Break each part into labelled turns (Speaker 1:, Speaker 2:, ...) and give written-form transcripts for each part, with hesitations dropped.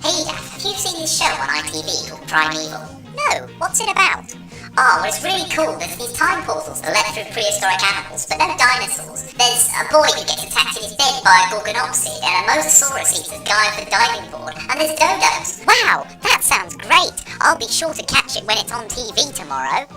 Speaker 1: Hey Daph, have you seen this show on ITV called Primeval? No, what's it about? Oh, well, it's really cool. There's these time portals that let through prehistoric animals, but no dinosaurs. There's a boy who gets attacked in his bed by a gorgonopsid, and a mosasaurus eats a guy off the diving board, and there's dodos. Wow, that sounds great. I'll be sure to catch it when it's on TV tomorrow.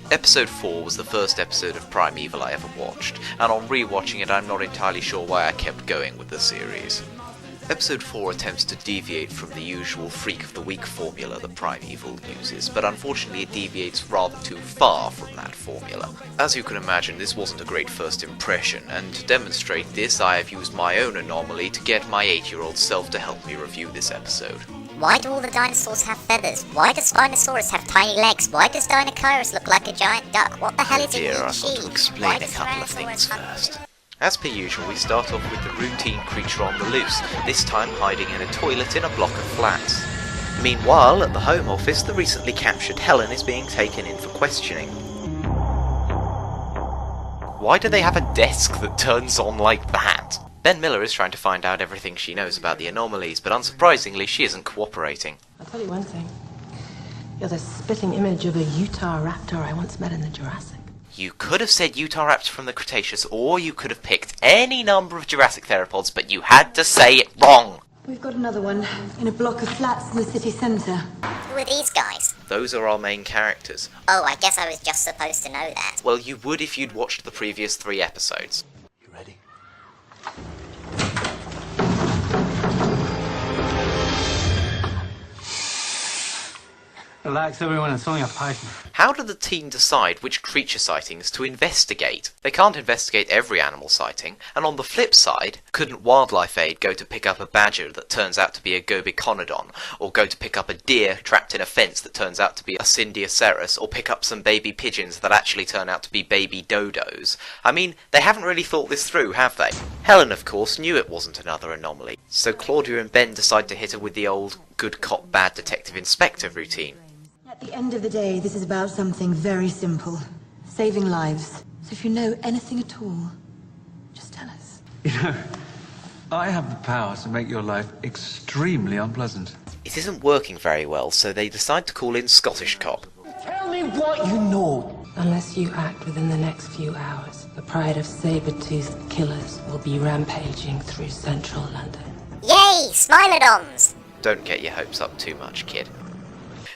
Speaker 2: Episode 4 was the first episode of Primeval I ever watched, and on rewatching it I'm not entirely sure why I kept going with the series. Episode 4 attempts to deviate from the usual Freak of the Week formula that Primeval uses, but unfortunately it deviates rather too far from that formula. As you can imagine, this wasn't a great first impression, and to demonstrate this I have used my own anomaly to get my 8-year-old self to help me review this episode.
Speaker 1: Why do all the dinosaurs have feathers? Why does Spinosaurus have tiny legs? Why does Dinochirus look like a giant duck? What the hell is
Speaker 2: Dear,
Speaker 1: it
Speaker 2: I've got to explain a couple of things first. As per usual, we start off with the routine creature on the loose, this time hiding in a toilet in a block of flats. Meanwhile, at the Home Office, the recently captured Helen is being taken in for questioning. Why do they have a desk that turns on like that? Ben Miller is trying to find out everything she knows about the anomalies, but unsurprisingly, she isn't cooperating.
Speaker 3: I'll tell you one thing. You're the spitting image of a Utah raptor I once met in the Jurassic.
Speaker 2: You could have said Utah raptor from the Cretaceous, or you could have picked any number of Jurassic theropods, but you had to say it wrong!
Speaker 4: We've got another one in a block of flats in the city centre.
Speaker 1: Who are these guys?
Speaker 2: Those are our main characters.
Speaker 1: Oh, I guess I was just supposed to know that.
Speaker 2: Well, you would if you'd watched the previous 3 episodes.
Speaker 5: You ready?
Speaker 6: Relax, everyone, it's only a python.
Speaker 2: How do the team decide which creature sightings to investigate? They can't investigate every animal sighting, and on the flip side, couldn't Wildlife Aid go to pick up a badger that turns out to be a Gobiconodon, or go to pick up a deer trapped in a fence that turns out to be a Syndioceras, or pick up some baby pigeons that actually turn out to be baby dodos? I mean, they haven't really thought this through, have they? Helen, of course, knew it wasn't another anomaly, so Claudia and Ben decide to hit her with the old good cop, bad detective inspector routine.
Speaker 4: At the end of the day, this is about something very simple. Saving lives. So if you know anything at all, just tell us.
Speaker 6: You know, I have the power to make your life extremely unpleasant.
Speaker 2: It isn't working very well, so they decide to call in Scottish Cop.
Speaker 5: Tell me what you know.
Speaker 3: Unless you act within the next few hours, the pride of saber-toothed killers will be rampaging through central London.
Speaker 1: Yay, Smilodons!
Speaker 2: Don't get your hopes up too much, kid.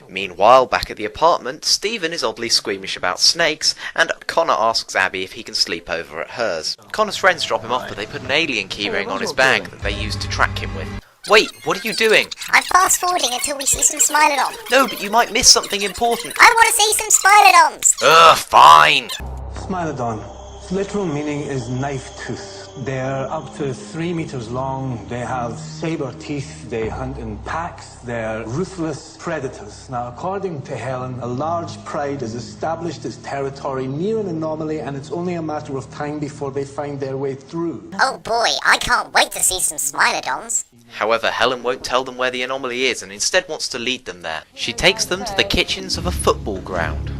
Speaker 2: Meanwhile, back at the apartment, Stephen is oddly squeamish about snakes, and Connor asks Abby if he can sleep over at hers. Connor's friends drop him off, but they put an alien keyring on his bag that they used to track him with. Wait, what are you doing?
Speaker 1: I'm fast-forwarding until we see some Smilodons.
Speaker 2: No, but you might miss something important.
Speaker 1: I want to see some Smilodons!
Speaker 2: Ugh, fine!
Speaker 5: Smilodon. Its literal meaning is knife tooth. They're up to 3 meters long. They have saber teeth. They hunt in packs. They're ruthless predators. Now, according to Helen, a large pride has established its territory near an anomaly, and it's only a matter of time before they find their way through.
Speaker 1: Oh boy, I can't wait to see some Smilodons.
Speaker 2: However, Helen won't tell them where the anomaly is and instead wants to lead them there. She takes them to the kitchens of a football ground.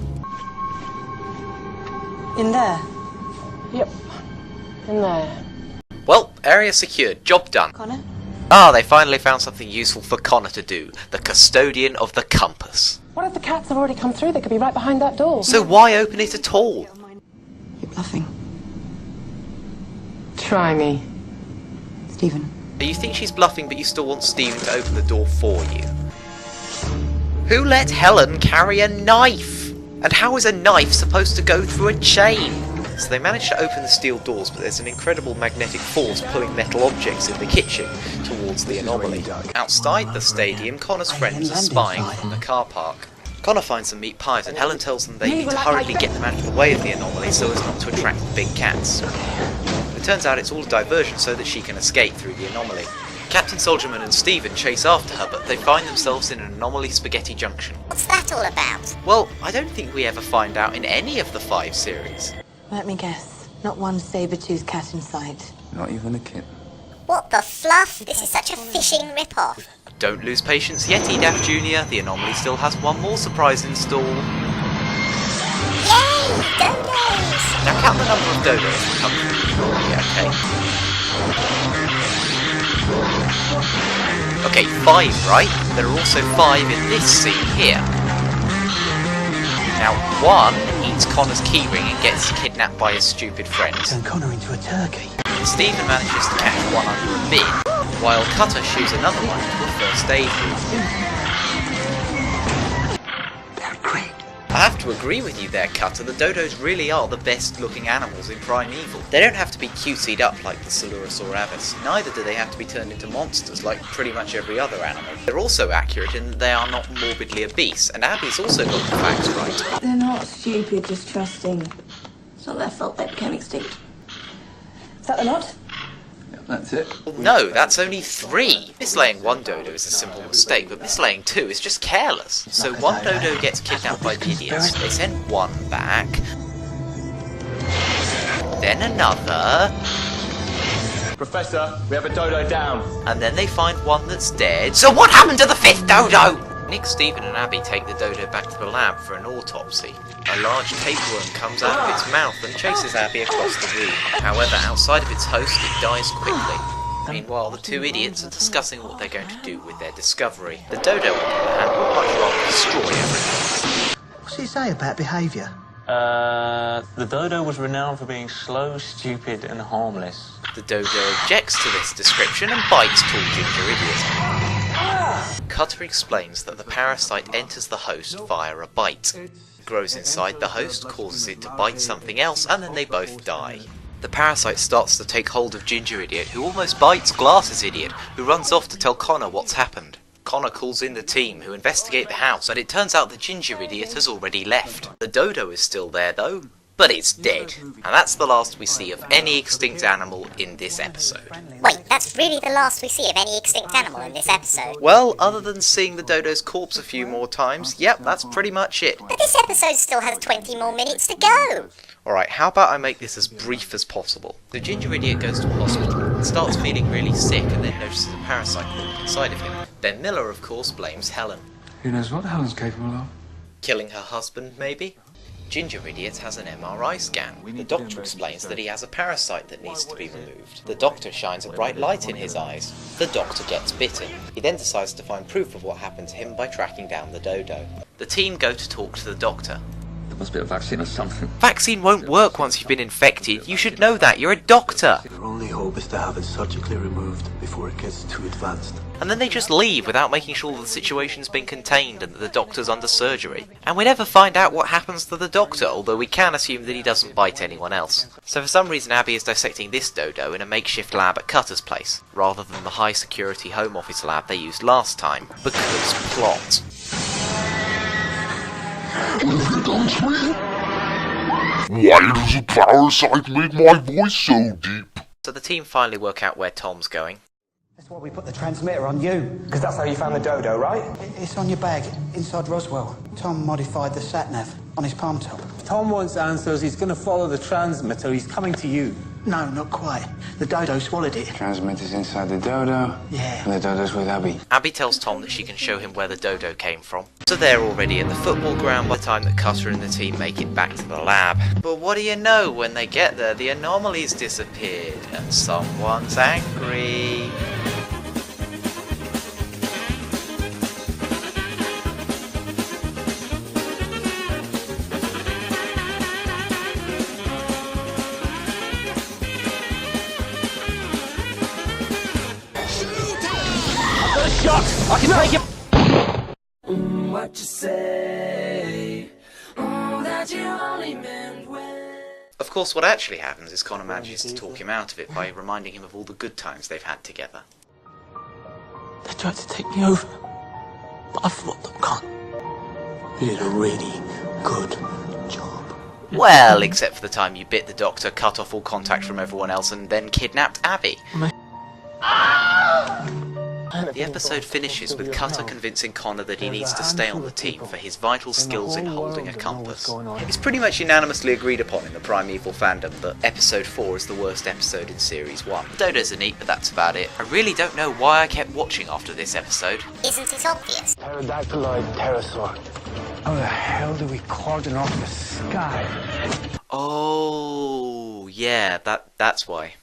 Speaker 4: In there.
Speaker 3: Yep. In there.
Speaker 2: Well, area secured, job done.
Speaker 4: Connor?
Speaker 2: Ah, they finally found something useful for Connor to do. The custodian of the compass.
Speaker 3: What if the cats have already come through? They could be right behind that door.
Speaker 2: So why open it at all?
Speaker 4: You're bluffing.
Speaker 3: Try me.
Speaker 4: Stephen.
Speaker 2: You think she's bluffing, but you still want Stephen to open the door for you. Who let Helen carry a knife? And how is a knife supposed to go through a chain? So they manage to open the steel doors, but there's an incredible magnetic force pulling metal objects in the kitchen towards the anomaly. Outside the stadium, Connor's friends are spying from the car park. Connor finds some meat pies, and Helen tells them they need to hurriedly get them out of the way of the anomaly so as not to attract the big cats. It turns out it's all a diversion so that she can escape through the anomaly. Captain Soldierman and Stephen chase after her, but they find themselves in an anomaly spaghetti junction.
Speaker 1: What's that all about?
Speaker 2: Well, I don't think we ever find out in any of the 5 series.
Speaker 4: Let me guess. Not one saber-toothed cat in sight.
Speaker 5: Not even a kitten.
Speaker 1: What the fluff? This is such a fishing rip-off.
Speaker 2: Don't lose patience yet, Edaf Jr. The anomaly still has one more surprise in store.
Speaker 1: Yay! Dodos!
Speaker 2: Now count the number of dodos that come through. Yeah, okay. Okay, 5, right? There are also 5 in this scene here. Now, 1 eats Connor's keyring and gets kidnapped by his stupid friends.
Speaker 5: Turn Connor into a turkey.
Speaker 2: Stephen manages to catch one under a bin, while Cutter shoots another one into a first aid room.
Speaker 5: They're great.
Speaker 2: I have to agree with you there, Cutter. The dodos really are the best looking animals in Primeval. They don't have to be cutesied up like the Coelurosaurus, neither do they have to be turned into monsters like pretty much every other animal. They're also accurate in that they are not morbidly obese, and Abby's also got the facts right.
Speaker 7: They're not stupid, just trusting. It's not their fault they became extinct. Is that the lot?
Speaker 6: That's it.
Speaker 2: Well, no, that's only 3. Mislaying 1 dodo is a simple mistake, but mislaying 2 is just careless. So 1 dodo gets kidnapped by the idiots, they send 1 back, then another,
Speaker 8: Professor, we have a dodo down.
Speaker 2: and then they find 1 that's dead. So what happened to the 5th dodo? Nick, Stephen and Abby take the dodo back to the lab for an autopsy. A large tapeworm comes out of its mouth and chases Abby across the room. However, outside of its host, it dies quickly. Meanwhile, the 2 idiots are discussing what they're going to do with their discovery. The dodo, on the other hand, would much rather destroy everything.
Speaker 9: What's it say about behaviour?
Speaker 8: The dodo was renowned for being slow, stupid, and harmless.
Speaker 2: The dodo objects to this description and bites Tall Ginger Idiot. Cutter explains that the parasite enters the host via a bite. It grows inside the host, causes it to bite something else, and then they both die. The parasite starts to take hold of Ginger Idiot, who almost bites Glasses Idiot, who runs off to tell Connor what's happened. Connor calls in the team, who investigate the house, but it turns out the Ginger Idiot has already left. The dodo is still there though, but it's dead. And that's the last we see of any extinct animal in this episode.
Speaker 1: Wait, that's really the last we see of any extinct animal in this episode?
Speaker 2: Well, other than seeing the dodo's corpse a few more times, yep, that's pretty much it.
Speaker 1: But this episode still has 20 more minutes to go!
Speaker 2: Alright, how about I make this as brief as possible? The Ginger Idiot goes to a hospital and starts feeling really sick and then notices a parasite crawling inside of him. Then Miller, of course, blames Helen.
Speaker 6: Who knows what Helen's capable of?
Speaker 2: Killing her husband, maybe? Ginger Idiot has an MRI scan. The doctor explains that he has a parasite that needs to be removed. The doctor shines a bright light in his eyes. The doctor gets bitten. He then decides to find proof of what happened to him by tracking down the dodo. The team go to talk to the doctor.
Speaker 6: There must be a vaccine or something.
Speaker 2: Vaccine won't work once you've been infected. You should know that. You're a doctor.
Speaker 5: Your only hope is to have it surgically removed before it gets too advanced.
Speaker 2: And then they just leave without making sure the situation's been contained and that the doctor's under surgery. And we never find out what happens to the doctor, although we can assume that he doesn't bite anyone else. So for some reason Abby is dissecting this dodo in a makeshift lab at Cutter's place, rather than the high security home office lab they used last time. Because plot.
Speaker 10: Why does a parasite make my voice so deep?
Speaker 2: So the team finally work out where Tom's going.
Speaker 9: That's why we put the transmitter on you.
Speaker 8: Because that's how you found the dodo, right?
Speaker 9: It's on your bag, inside Roswell. Tom modified the sat-nav on his palm top.
Speaker 5: Tom wants answers. He's going to follow the transmitter. He's coming to you.
Speaker 9: No, not quite. The dodo swallowed it.
Speaker 11: Transmitter's inside the dodo.
Speaker 9: Yeah.
Speaker 11: And the dodo's with Abby.
Speaker 2: Abby tells Tom that she can show him where the dodo came from. So they're already at the football ground by the time that Cutter and the team make it back to the lab. But what do you know, when they get there, the anomaly's disappeared and someone's angry.
Speaker 8: I can take it!
Speaker 3: What you say? That you only meant when.
Speaker 2: Of course, what actually happens is Connor manages to talk him out of it by reminding him of all the good times they've had together.
Speaker 9: They tried to take me over, but I fought them, Con. You did a really good job.
Speaker 2: Well, except for the time you bit the doctor, cut off all contact from everyone else, and then kidnapped Abby. The episode finishes with Cutter convincing Connor that he needs to stay on the team for his vital skills in holding a compass. It's pretty much unanimously agreed upon in the Primeval fandom that episode 4 is the worst episode in series 1. Dodos are neat, but that's about it. I really don't know why I kept watching after this episode.
Speaker 1: Isn't it obvious?
Speaker 5: Pterodactyloid pterosaur. How the hell do we cordon off the sky?
Speaker 2: Oh, yeah, that's why.